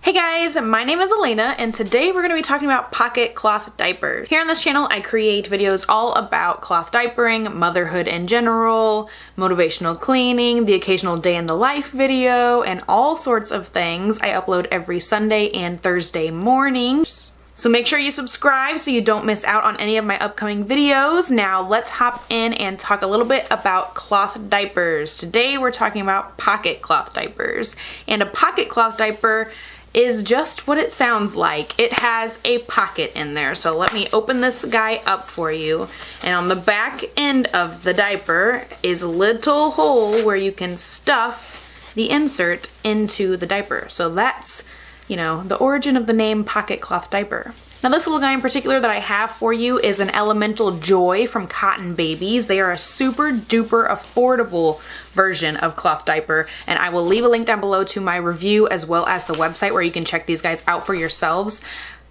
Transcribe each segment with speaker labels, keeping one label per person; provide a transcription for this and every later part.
Speaker 1: Hey guys, my name is Elena and today we're going to be talking about pocket cloth diapers. Here on this channel I create videos all about cloth diapering, motherhood in general, motivational cleaning, the occasional day in the life video, and all sorts of things. I upload every Sunday and Thursday mornings. So make sure you subscribe so you don't miss out on any of my upcoming videos. Now let's hop in and talk a little bit about cloth diapers. Today we're talking about pocket cloth diapers. And a pocket cloth diaper is just what it sounds like. It has a pocket in there. So let me open this guy up for you. And on the back end of the diaper is a little hole where you can stuff the insert into the diaper. So that's, the origin of the name pocket cloth diaper. Now this little guy in particular that I have for you is an Elemental Joy from Cotton Babies. They are a super duper affordable version of cloth diaper, and I will leave a link down below to my review as well as the website where you can check these guys out for yourselves.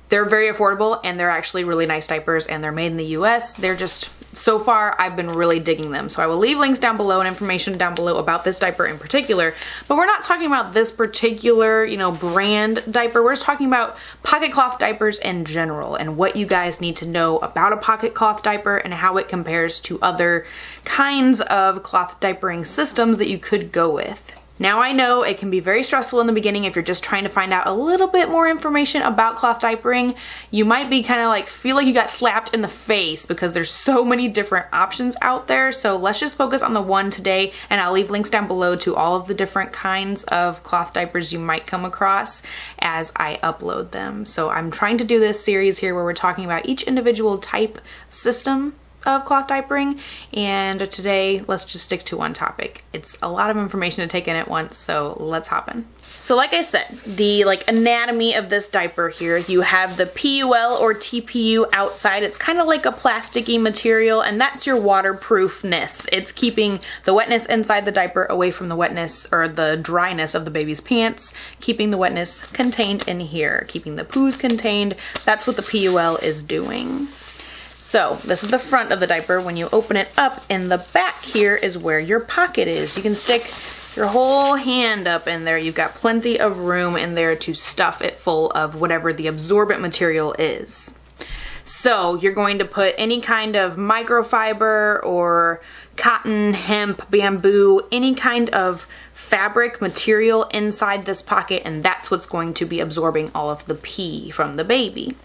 Speaker 1: They're very affordable and they're actually really nice diapers and they're made in the US. They're just, so far I've been really digging them. So I will leave links down below and information down below about this diaper in particular, but we're not talking about this particular, brand diaper. We're just talking about pocket cloth diapers in general and what you guys need to know about a pocket cloth diaper and how it compares to other kinds of cloth diapering systems that you could go with. Now I know it can be very stressful in the beginning if you're just trying to find out a little bit more information about cloth diapering. You might be kind of like, feel like you got slapped in the face because there's so many different options out there. So let's just focus on the one today, and I'll leave links down below to all of the different kinds of cloth diapers you might come across as I upload them. So I'm trying to do this series here where we're talking about each individual type system of cloth diapering, and today let's just stick to one topic. It's a lot of information to take in at once, so let's hop in. So like I said, the anatomy of this diaper here, you have the PUL or TPU outside. It's kind of like a plasticky material, and that's your waterproofness. It's keeping the wetness inside the diaper away from the wetness or the dryness of the baby's pants, keeping the wetness contained in here, keeping the poos contained. That's what the PUL is doing. So this is the front of the diaper. When you open it up, in the back here is where your pocket is. You can stick your whole hand up in there. You've got plenty of room in there to stuff it full of whatever the absorbent material is. So you're going to put any kind of microfiber or cotton, hemp, bamboo, any kind of fabric material inside this pocket, and that's what's going to be absorbing all of the pee from the baby.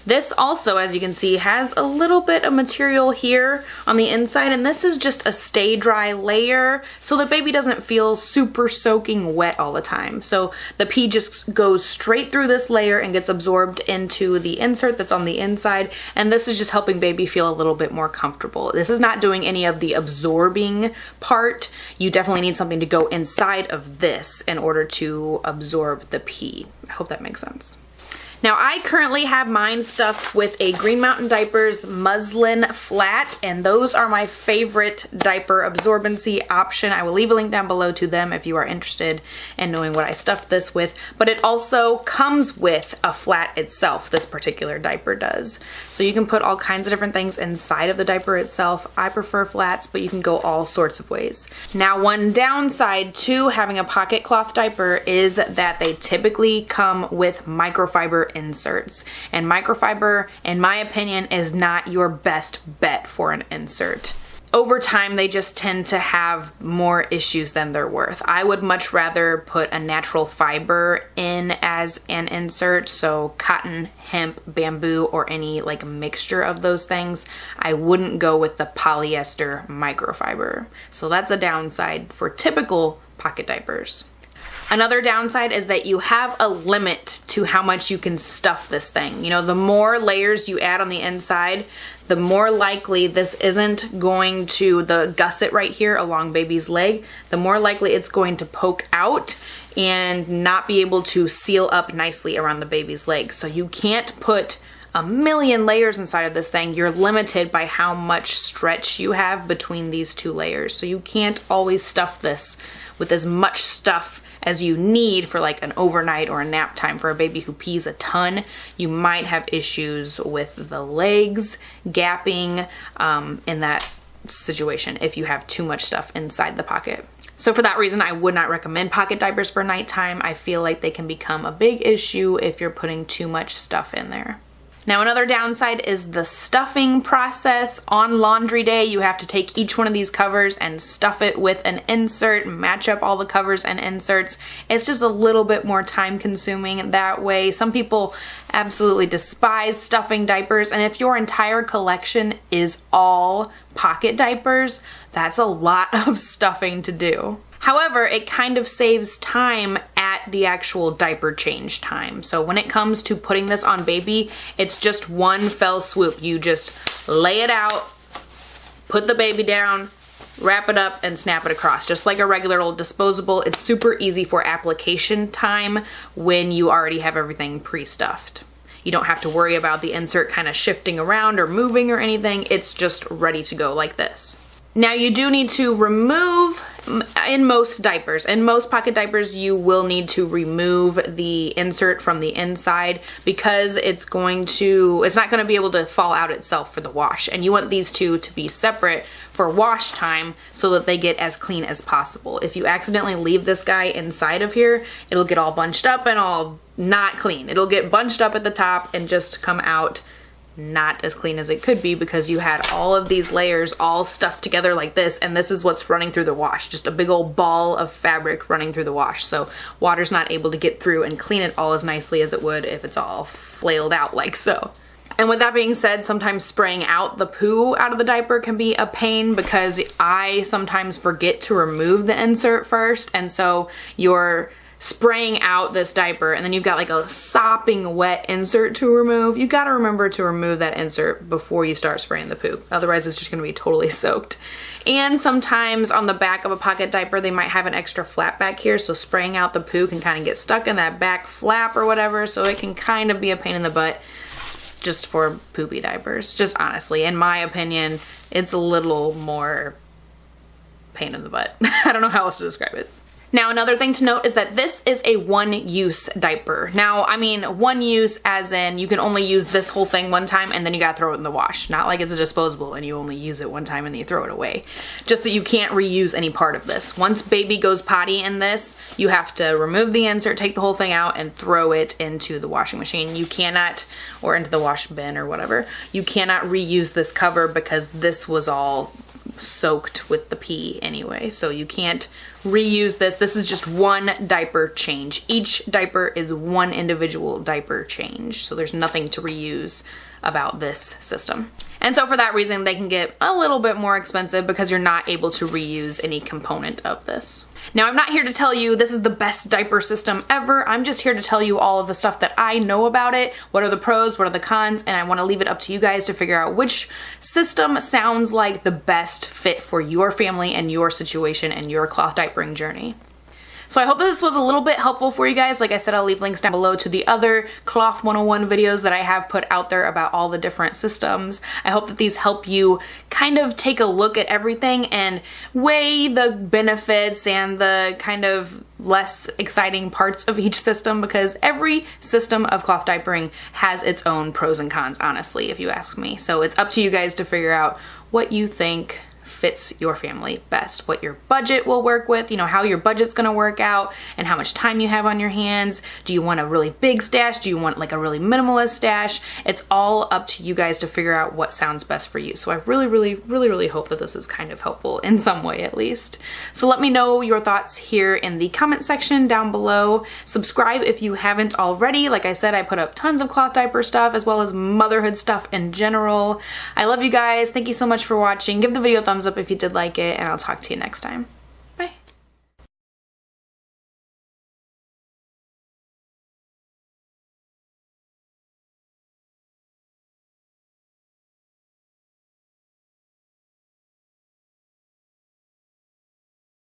Speaker 1: This also, as you can see, has a little bit of material here on the inside, and this is just a stay dry layer so the baby doesn't feel super soaking wet all the time. So the pee just goes straight through this layer and gets absorbed into the insert that's on the inside, and this is just helping baby feel a little bit more comfortable. This is not doing any of the absorbing part. You definitely need something to go inside of this in order to absorb the pee. I hope that makes sense. Now I currently have mine stuffed with a Green Mountain Diapers muslin flat, and those are my favorite diaper absorbency option. I will leave a link down below to them if you are interested in knowing what I stuffed this with, but it also comes with a flat itself, this particular diaper does. So you can put all kinds of different things inside of the diaper itself. I prefer flats, but you can go all sorts of ways. Now one downside to having a pocket cloth diaper is that they typically come with microfiber inserts, and microfiber, in my opinion, is not your best bet for an insert. Over time, they just tend to have more issues than they're worth. I would much rather put a natural fiber in as an insert, so cotton, hemp, bamboo, or any mixture of those things. I wouldn't go with the polyester microfiber. So that's a downside for typical pocket diapers. Another downside is that you have a limit to how much you can stuff this thing. The more layers you add on the inside, the more likely this isn't going to, the gusset right here along baby's leg, the more likely it's going to poke out and not be able to seal up nicely around the baby's leg. So you can't put a million layers inside of this thing. You're limited by how much stretch you have between these two layers. So you can't always stuff this with as much stuff as you need for an overnight or a nap time. For a baby who pees a ton, you might have issues with the legs gapping in that situation if you have too much stuff inside the pocket. So for that reason, I would not recommend pocket diapers for nighttime. I feel like they can become a big issue if you're putting too much stuff in there. Now another downside is the stuffing process. On laundry day, you have to take each one of these covers and stuff it with an insert, match up all the covers and inserts. It's just a little bit more time consuming that way. Some people absolutely despise stuffing diapers, and if your entire collection is all pocket diapers, that's a lot of stuffing to do. However, it kind of saves time at the actual diaper change time. So when it comes to putting this on baby, it's just one fell swoop. You just lay it out, put the baby down, wrap it up, and snap it across. Just like a regular old disposable. It's super easy for application time when you already have everything pre-stuffed. You don't have to worry about the insert kind of shifting around or moving or anything. It's just ready to go like this. Now you do need to remove, in most diapers, in most pocket diapers, you will need to remove the insert from the inside because it's not going to be able to fall out itself for the wash. And you want these two to be separate for wash time so that they get as clean as possible. If you accidentally leave this guy inside of here, it'll get all bunched up and all not clean. It'll get bunched up at the top and just come out not as clean as it could be because you had all of these layers all stuffed together like this, and this is what's running through the wash, just a big old ball of fabric running through the wash. So water's not able to get through and clean it all as nicely as it would if it's all flailed out like so. And with that being said, sometimes spraying out the poo out of the diaper can be a pain because I sometimes forget to remove the insert first, and so you're spraying out this diaper and then you've got like a sopping wet insert to remove. You gotta remember to remove that insert before you start spraying the poo. Otherwise it's just gonna be totally soaked. And sometimes on the back of a pocket diaper, they might have an extra flap back here, so spraying out the poo can kind of get stuck in that back flap or whatever, so it can kind of be a pain in the butt just for poopy diapers. Just honestly, in my opinion, it's a little more pain in the butt. I don't know how else to describe it. Now, another thing to note is that this is a one-use diaper. Now, I mean one use as in you can only use this whole thing one time and then you gotta throw it in the wash. Not like it's a disposable and you only use it one time and then you throw it away. Just that you can't reuse any part of this. Once baby goes potty in this, you have to remove the insert, take the whole thing out, and throw it into the washing machine. You cannot, or into the wash bin or whatever, you cannot reuse this cover because this was all soaked with the pee anyway, so you can't reuse this. This is just one diaper change. Each diaper is one individual diaper change, so there's nothing to reuse about this system. And so for that reason, they can get a little bit more expensive because you're not able to reuse any component of this. Now, I'm not here to tell you this is the best diaper system ever. I'm just here to tell you all of the stuff that I know about it. What are the pros, what are the cons, and I want to leave it up to you guys to figure out which system sounds like the best fit for your family and your situation and your cloth diapering journey. So I hope that this was a little bit helpful for you guys. Like I said, I'll leave links down below to the other Cloth 101 videos that I have put out there about all the different systems. I hope that these help you kind of take a look at everything and weigh the benefits and the kind of less exciting parts of each system, because every system of cloth diapering has its own pros and cons, honestly, if you ask me. So it's up to you guys to figure out what you think fits your family best, what your budget will work with, you know, how your budget's gonna work out and how much time you have on your hands. Do you want a really big stash? Do you want like a really minimalist stash? It's all up to you guys to figure out what sounds best for you. So I really hope that this is kind of helpful in some way at least. So let me know your thoughts here in the comment section down below. Subscribe if you haven't already. Like I said, I put up tons of cloth diaper stuff as well as motherhood stuff in general. I love you guys. Thank you so much for watching. Give the video a thumbs up if you did like it, and I'll talk to you next time.